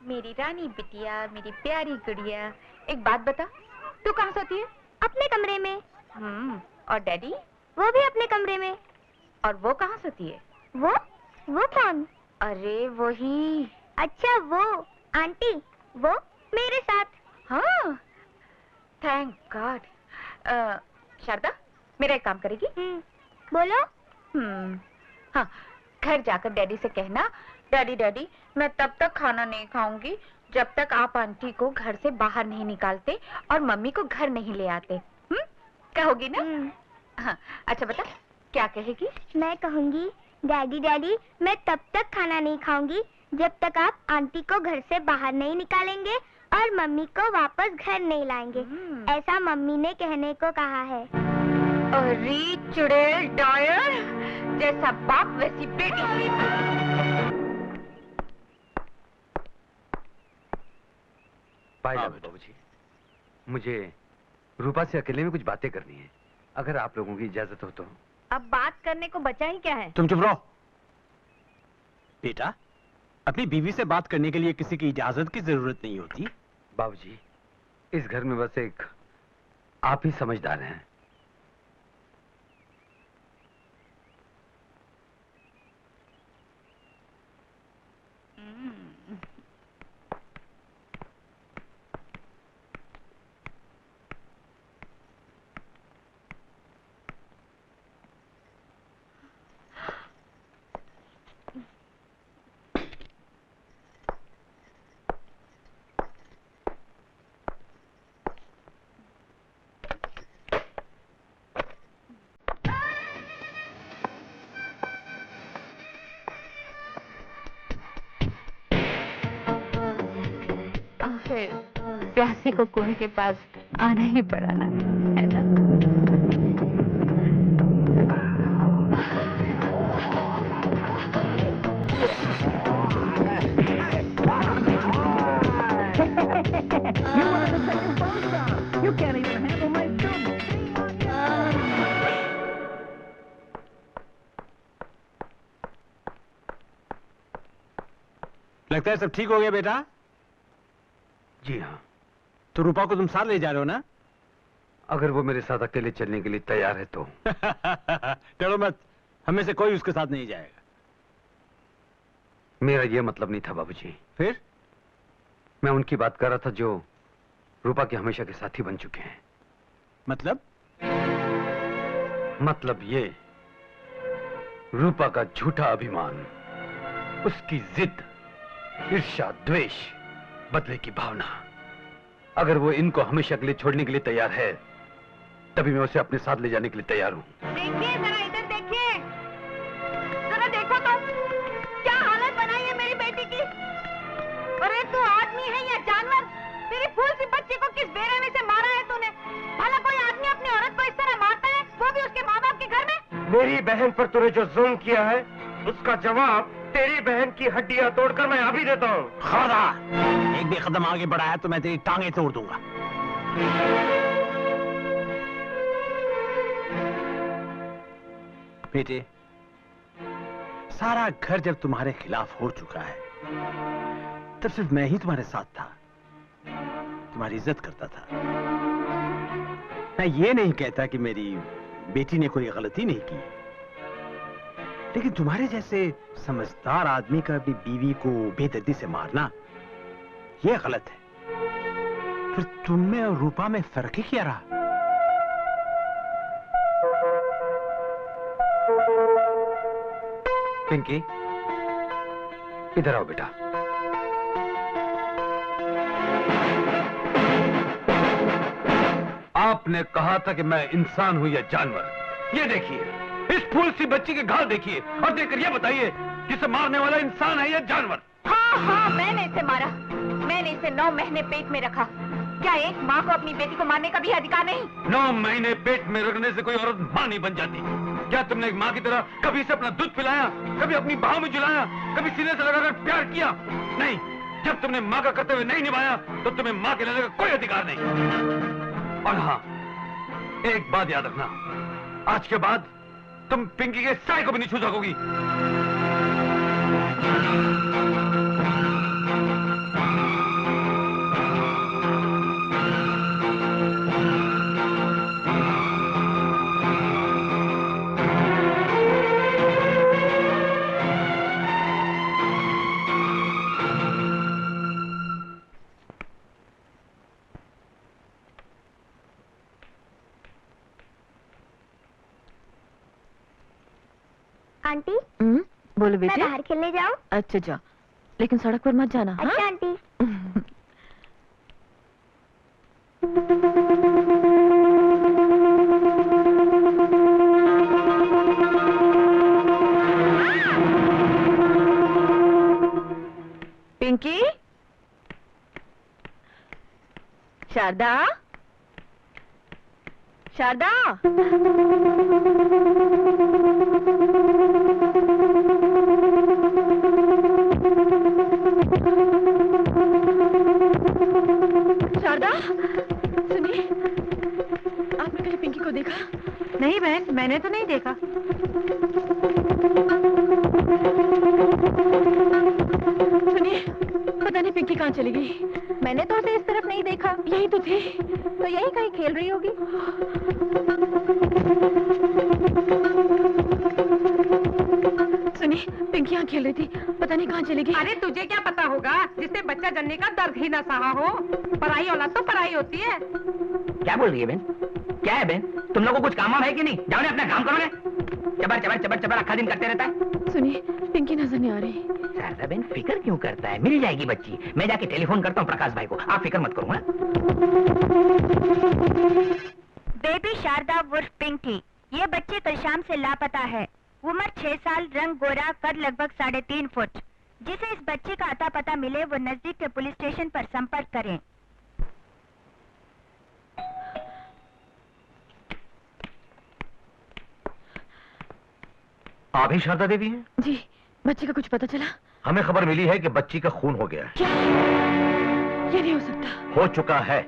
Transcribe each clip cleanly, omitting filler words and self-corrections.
मेरी रानी बिटिया, मेरी प्यारी गुड़िया, एक बात बता, तू कहाँ सोती है? अपने कमरे में। और डैडी? वो भी अपने कमरे में। और वो कहाँ सोती है? वो कौन? अरे वही। अच्छा वो आंटी, वो मेरे साथ। हाँ, थैंक गॉड। शारदा, मेरा एक काम करेगी? बोलो। हाँ, घर जाकर डैडी से कहना, डैडी डैडी मैं तब तक खाना नहीं खाऊंगी जब तक आप आंटी को घर से बाहर नहीं निकालते और मम्मी को घर नहीं ले आते। कहोगी ना? हाँ, अच्छा बता, क्या कहेगी? मैं कहूंगी, डैडी डैडी मैं तब तक खाना नहीं खाऊंगी जब तक आप आंटी को घर से बाहर नहीं निकालेंगे और मम्मी को वापस घर नहीं लाएंगे। ऐसा मम्मी ने कहने को कहा है। अरे चुड़ैल डायर, जैसा बाप वैसी बेटी। बाबूजी, मुझे रूपा से अकेले में कुछ बातें करनी है, अगर आप लोगों की इजाजत हो तो। अब बात करने को बचा ही क्या है? तुम चुप रहो। बेटा, अपनी बीवी से बात करने के लिए किसी की इजाजत की जरूरत नहीं होती। बाबूजी, इस घर में बस एक आप ही समझदार हैं। प्यासे को कुएं के पास आना ही पड़ा ना, है ना? लगता है सब ठीक हो गया बेटा? जी हाँ। तो रूपा को तुम साथ ले जा रहे हो ना? अगर वो मेरे साथ अकेले चलने के लिए तैयार है तो। डरो मत, हमें से कोई उसके साथ नहीं जाएगा। मेरा ये मतलब नहीं था बाबूजी। फिर? मैं उनकी बात कर रहा था जो रूपा के हमेशा के साथी बन चुके हैं। मतलब? मतलब ये, रूपा का झूठा अभिमान, उसकी जिद, ईर्ष्या, द्वेष, बदले की भावना, अगर वो इनको हमेशा के लिए छोड़ने के लिए तैयार है, तभी मैं उसे अपने साथ ले जाने के लिए तैयार हूँ। देखिए जरा, इधर देखिए, जरा देखो तो क्या हालत बनाई है मेरी बेटी की। अरे तू आदमी है या जानवर? तेरी फूल सी बच्ची को किस बेरहमी से मारा है तूने? भला कोई आदमी अपनी औरत को इस तरह मारता है, वो भी उसके माँ बाप के घर में? मेरी बहन पर तूने जो जुल्म किया है, उसका जवाब तेरी बहन की हड्डियां तोड़कर मैं अभी देता हूँ। खबरदार, एक भी कदम आगे बढ़ाया तो मैं तेरी टांगे तोड़ दूंगा। बेटे, सारा घर जब तुम्हारे खिलाफ हो चुका है, तब सिर्फ मैं ही तुम्हारे साथ था, तुम्हारी इज्जत करता था। मैं ये नहीं कहता कि मेरी बेटी ने कोई गलती नहीं की, लेकिन तुम्हारे जैसे समझदार आदमी का अपनी बीवी को बेदर्दी से मारना, यह गलत है। फिर तुम में और रूपा में फर्क ही क्या रहा? पिंकी, इधर आओ बेटा। आपने कहा था कि मैं इंसान हूं या जानवर। ये देखिए, इस फूल सी बच्ची के घाव देखिए, और देखकर ये बताइए जिसे मारने वाला इंसान है या जानवर। हाँ हाँ, मैंने इसे मारा। मैंने इसे 9 महीने पेट में रखा। क्या एक माँ को अपनी बेटी को मारने का भी अधिकार नहीं? 9 महीने पेट में रखने से कोई औरत माँ नहीं बन जाती। क्या तुमने एक माँ की तरह कभी इसे अपना दूध पिलाया, कभी अपनी बाहों में झुलाया, कभी सीने से लगाकर प्यार किया? नहीं। जब तुमने माँ का कर्तव्य नहीं निभाया, तो तुम्हें माँ कहलाने का कोई अधिकार नहीं। और हाँ, एक बात याद रखना, आज के बाद तुम पिंकी के साए को भी नहीं छू सकोगी। आंटी बोलो मैं बेटे। बाहर खेलने जाऊँ? अच्छा जाओ, लेकिन सड़क पर मत जाना। हाँ? अच्छा आंटी। पिंकी, शारदा, शारदा। शारदा, सुनिए, आपने कहीं पिंकी को देखा? नहीं बहन, मैंने तो नहीं देखा। सुनिए, पता नहीं पिंकी कहाँ चली गई। मैंने तो उसे इस तरफ नहीं देखा। यही तो थी। तो यही कहीं खेल रही होगी। सुनिए, पिंकी यहाँ खेल रही थी, पता नहीं कहाँ चली गई। अरे तुझे क्या पता होगा, जिससे बच्चा जनने का दर्द ही ना सहा हो। पराई औलाद तो पराई होती है। क्या बोल रही है बहन? क्या है बहन? तुम लोगों को कुछ काम है कि नहीं? जाओ ने अपना काम करो ने। चबर चबर चबर चबर अक्खा दिन करते रहता है। सुनिए, पिंकी नजर नहीं आ रही। शारदा बहन फिक्र क्यों करता है? मिल जाएगी बच्ची। मैं जाके टेलीफोन करता हूँ प्रकाश भाई को। आप फिक्र मत करो ना। बेबी शारदा उर्फ पिंकी, ये बच्चे कल शाम से लापता है। उम्र 6 साल, रंग गोरा, कद लगभग 3.5 फुट। जिसे इस बच्चे का अता पता मिले वो नजदीक के पुलिस स्टेशन पर संपर्क करें। आप ही शारदा देवी हैं? जी, बच्चे का कुछ पता चला? हमें खबर मिली है कि बच्ची का खून हो गया है। क्या? ये नहीं हो सकता। हो चुका है,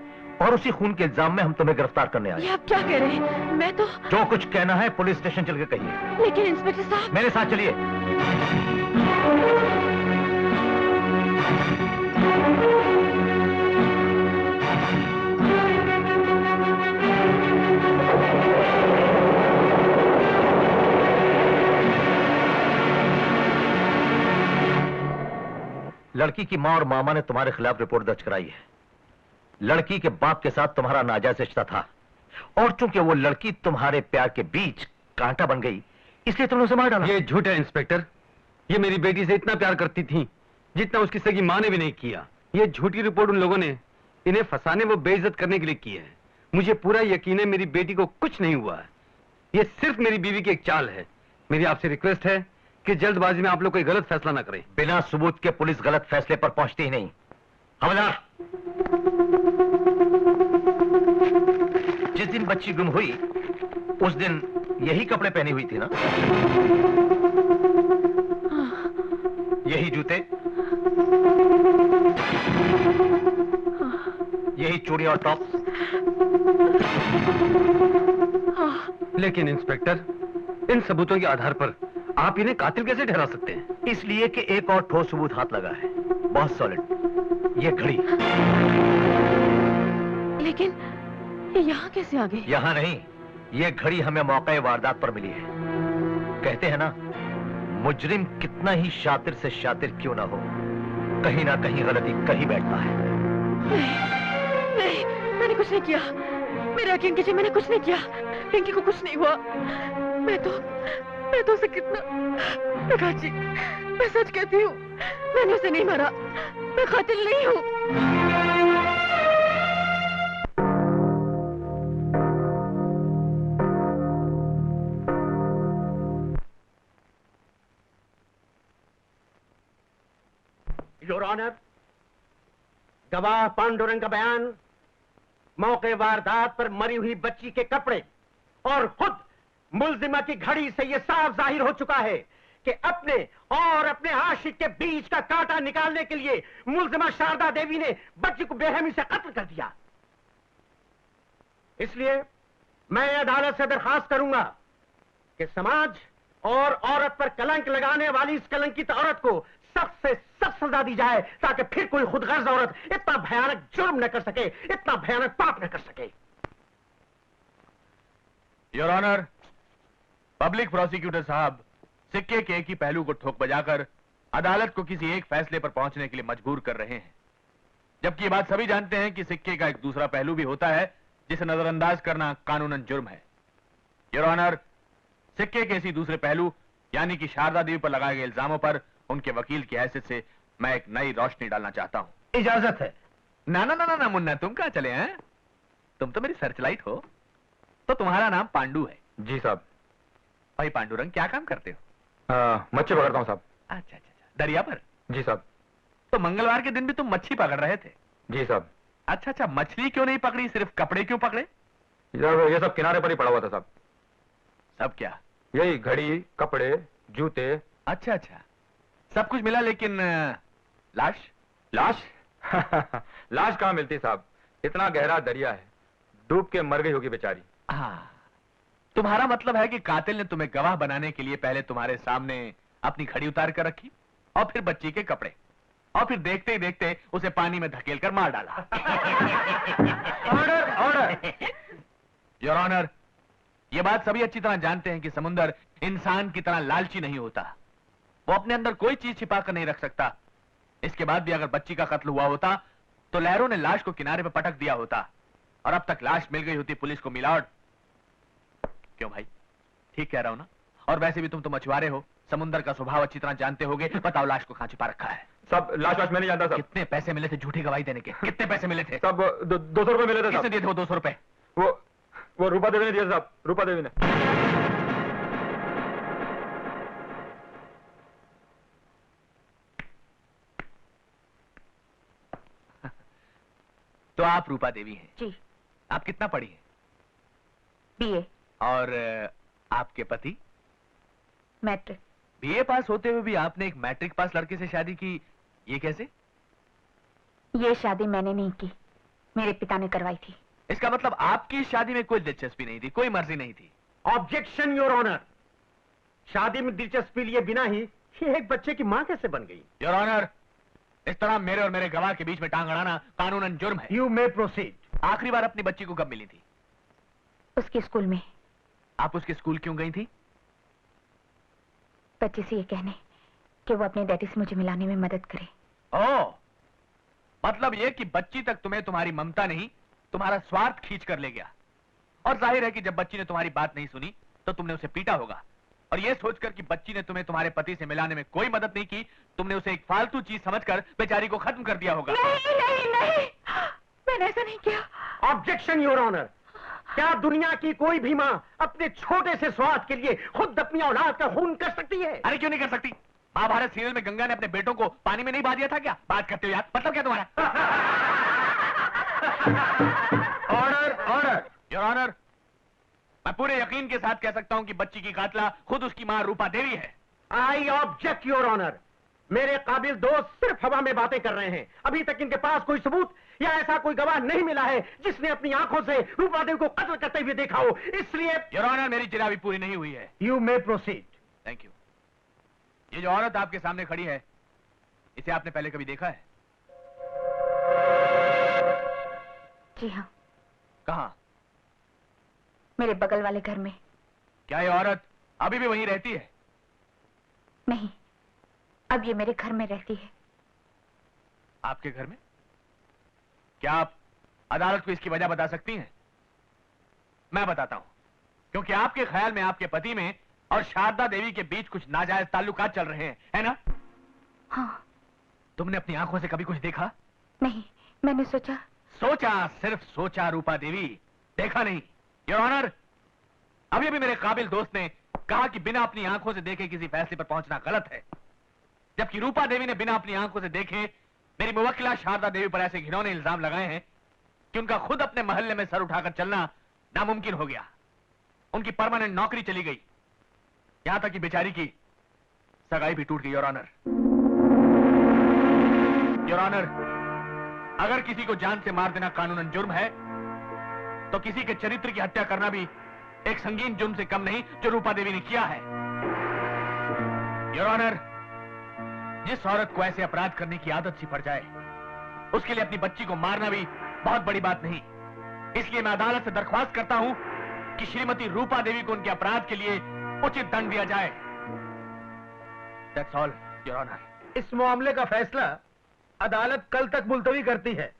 और उसी खून के इल्जाम में हम तुम्हें गिरफ्तार करने आए। ये आप क्या कह रहे हैं? मैं तो... जो कुछ कहना है पुलिस स्टेशन चल के कहिए। लेकिन इंस्पेक्टर साहब... मेरे साथ चलिए। लड़की की मां और मामा ने तुम्हारे खिलाफ रिपोर्ट दर्ज कराई है। लड़की के बाप के साथ तुम्हारा नाजायज रिश्ता था, और चूंकि वो लड़की तुम्हारे प्यार के बीच कांटा बन गई, इसलिए तुमने उसे मार डाला। ये झूठ है इंस्पेक्टर। ये मेरी बेटी से इतना प्यार करती थी जितना उसकी सगी मां ने भी नहीं किया। ये झूठी रिपोर्ट उन लोगों ने इन्हें फंसाने व बेइज्जत करने के लिए की है। मुझे पूरा यकीन है मेरी बेटी को कुछ नहीं हुआ है। ये सिर्फ मेरी बीवी की एक चाल है। मेरी आपसे रिक्वेस्ट है कि जल्दबाजी में आप लोग कोई गलत फैसला ना करें। बिना सबूत के पुलिस गलत फैसले पर पहुंचती ही नहीं। हवलदार, जिस दिन बच्ची गुम हुई उस दिन यही कपड़े पहनी हुई थी ना? यही जूते, यही चूड़ी और टॉप। लेकिन इंस्पेक्टर, इन सबूतों के आधार पर आप इन्हें कातिल कैसे ठहरा सकते हैं? इसलिए कि एक और ठोस सबूत हाथ लगा है, बहुत सॉलिड। ये घड़ी। लेकिन ये यहाँ कैसे आ गई? यहाँ नहीं, ये घड़ी हमें मौके वारदात पर मिली है। कहते हैं ना, मुजरिम कितना ही शातिर से शातिर क्यों ना हो, कहीं ना कहीं गलती कहीं बैठता है। नहीं, मैंने कुछ नहीं किया। मेरा यकीन कीजिए, मैंने कुछ नहीं किया। पिंकी को कुछ नहीं हुआ। मैं तो उसे कितना... प्रकाश जी, मैं सच कहती हूँ, मैंने उसे नहीं मारा। मैं कातिल नहीं हूँ। योर ऑनर, गवाह पांडुरंग का बयान, मौके वारदात पर मरी हुई बच्ची के कपड़े और खुद मुल्जिमा की घड़ी से यह साफ जाहिर हो चुका है कि अपने और अपने आशिक के बीच का कांटा निकालने के लिए मुल्जिमा शारदा देवी ने बच्ची को बेरहमी से कत्ल कर दिया। इसलिए मैं अदालत से दरखास्त करूंगा कि समाज और औरत पर कलंक लगाने वाली इस कलंकित औरत को सख्त से सख्त सजा दी जाए, ताकि फिर कोई खुदगर्ज औरत इतना भयानक जुर्म न कर सके, इतना भयानक पाप न कर सके। योर ऑनर, पब्लिक प्रोसिक्यूटर साहब सिक्के के एक ही पहलू को ठोक बजाकर अदालत को किसी एक फैसले पर पहुंचने के लिए मजबूर कर रहे हैं, जबकि ये बात सभी जानते हैं कि सिक्के का एक दूसरा पहलू भी होता है जिसे नजरअंदाज करना कानूनन जुर्म है। योर ऑनर, सिक्के के इसी दूसरे पहलू यानी कि शारदा देवी पर लगाए गए इल्जामों पर उनके वकील की हैसियत से मैं एक नई रोशनी डालना चाहता हूं। इजाजत है। ना ना ना ना ना मुन्ना, तुम कहां चले हैं? तुम तो मेरी सर्चलाइट हो। तो तुम्हारा नाम पांडु है? जी साहब। भाई पांडुरंग, क्या काम करते हो? मच्छी पकड़ता हूँ साहब। अच्छा अच्छा, दरिया पर? जी साहब। तो मंगलवार के दिन भी तुम मच्छी पकड़ रहे थे? जी साहब। अच्छा अच्छा, मछली क्यों नहीं पकड़ी, सिर्फ कपड़े क्यों पकड़े? ये सब किनारे पर ही पड़ा हुआ था साहब। सब क्या? यही घड़ी, कपड़े, जूते। अच्छा अच्छा, सब कुछ मिला, लेकिन लाश? लाश? लाश कहाँ मिलती साहब, इतना गहरा दरिया है, डूब के मर गई होगी बेचारी। हाँ, तुम्हारा मतलब है कि कातिल ने तुम्हें गवाह बनाने के लिए पहले तुम्हारे सामने अपनी घड़ी उतार कर रखी और फिर बच्ची के कपड़े, और फिर देखते ही देखते उसे पानी में धकेल कर मार डाला। Order order. योर ऑनर, ये बात सभी अच्छी तरह जानते हैं कि समुंदर इंसान की तरह लालची नहीं होता। वो अपने अंदर कोई चीज छिपा कर नहीं रख सकता। इसके बाद भी अगर बच्ची का कत्ल हुआ होता तो लहरों ने लाश को किनारे पर पटक दिया होता और अब तक लाश मिल गई होती पुलिस को मिलावट। क्यों भाई, ठीक कह रहा हूं ना? और वैसे भी तुम तो मछुआरे हो, समुंदर का स्वभाव अच्छी तरह जानते होगे। बताओ लाश को कहां छिपा रखा है? सब लाश मैं नहीं जानता साहब। कितने पैसे मिले थे झूठी गवाही देने के? कितने पैसे मिले थे? सब 200 रुपए मिले थे किसने साहब। दिए थे वो 200 रुपए? वो रूपा देवी ने दिया साहब, रूपा देवी ने। तो आप रूपा देवी हैं? जी। आप कितना पढ़ी हैं? बीए। और आपके पति? मैट्रिक। बीए पास होते हुए भी आपने एक मैट्रिक पास लड़के से शादी की, ये कैसे? ये शादी मैंने नहीं की, मेरे पिता ने करवाई थी। इसका मतलब आपकी इस शादी में कोई दिलचस्पी नहीं थी, कोई मर्जी नहीं थी? Objection your honour. शादी में दिलचस्पी लिए बिना ही ये एक बच्चे की मां कैसे बन गई? योर ऑनर, इस तरह मेरे और मेरे गवाह के बीच में टांग अड़ाना कानूनन जुर्म है। You may proceed. आखिरी बार अपनी बच्ची को कब मिली थी? उसके स्कूल में। आप उसके स्कूल क्यों गई थी? बच्चे से ये कहने कि वो अपने डैडी से मुझे मिलाने में मदद करे। ओह, मतलब ये कि बच्ची तक तुम्हें तुम्हारी ममता नहीं, तुम्हारा स्वार्थ खींच कर ले गया। और जाहिर है कि जब बच्ची ने तुम्हारी बात नहीं सुनी तो तुमने उसे पीटा होगा। और ये सोचकर कि बच्ची ने तुम्हें तुम्हारे पति से मिलाने में कोई मदद नहीं की, तुमने उसे एक फालतू चीज समझकर बेचारी को खत्म कर दिया होगा। नहीं नहीं नहीं, मैंने ऐसा नहीं किया। Objection your honour. क्या दुनिया की कोई भी मां अपने छोटे से स्वार्थ के लिए खुद अपनी औलाद का खून कर सकती है? अरे क्यों नहीं कर सकती? महाभारत सीरियल में गंगा ने अपने बेटों को पानी में नहीं बहा दिया था क्या? बात करते हो यार, मतलब क्या तुम्हारा? Order order. योर ऑनर, मैं पूरे यकीन के साथ कह सकता हूं कि बच्ची की कातला खुद उसकी मां रूपा देवी है। I object your honour. मेरे काबिल दोस्त सिर्फ हवा में बातें कर रहे हैं। अभी तक इनके पास कोई सबूत या ऐसा कोई गवाह नहीं मिला है जिसने अपनी आंखों से रूपा देवी को कत्ल करते हुए देखा हो। इसलिए योर ऑनर, मेरी चिरा भी पूरी नहीं हुई है। You may proceed. Thank you. ये जो औरत आपके सामने खड़ी है, इसे आपने पहले कभी देखा है? जी हाँ, कहां? मेरे बगल वाले घर में। क्या ये औरत अभी भी वहीं रहती है? नहीं, अब ये मेरे घर में रहती है। आपके घर में? क्या आप अदालत को इसकी वजह बता सकती हैं? मैं बताता हूं। क्योंकि आपके ख्याल में आपके पति में और शारदा देवी के बीच कुछ नाजायज ताल्लुकात चल रहे हैं, है ना? हाँ। तुमने अपनी आंखों से कभी कुछ देखा? नहीं, मैंने सोचा। सोचा, सिर्फ सोचा रूपा देवी, देखा नहीं। योर ऑनर, अभी अभी मेरे काबिल दोस्त ने कहा कि बिना अपनी आंखों से देखे किसी फैसले पर पहुंचना गलत है, जबकि रूपा देवी ने बिना अपनी आंखों से देखे मेरी मुवक्किला शारदा देवी पर ऐसे घिनौने इल्जाम लगाए हैं कि उनका खुद अपने मोहल्ले में सर उठाकर चलना नामुमकिन हो गया। उनकी परमानेंट नौकरी चली गई, यहां तक कि बेचारी की सगाई भी टूट गई। योर ऑनर, योर ऑनर, अगर किसी को जान से मार देना कानूनन जुर्म है, तो किसी के चरित्र की हत्या करना भी एक संगीन जुर्म से कम नहीं, जो रूपा देवी ने किया है। योर ऑनर, जिस औरत को ऐसे अपराध करने की आदत सी पड़ जाए, उसके लिए अपनी बच्ची को मारना भी बहुत बड़ी बात नहीं। इसलिए मैं अदालत से दरख्वास्त करता हूं कि श्रीमती रूपा देवी को उनके अपराध के लिए उचित दंड दिया जाए। That's all, Your Honor. इस मामले का फैसला अदालत कल तक मुलतवी करती है।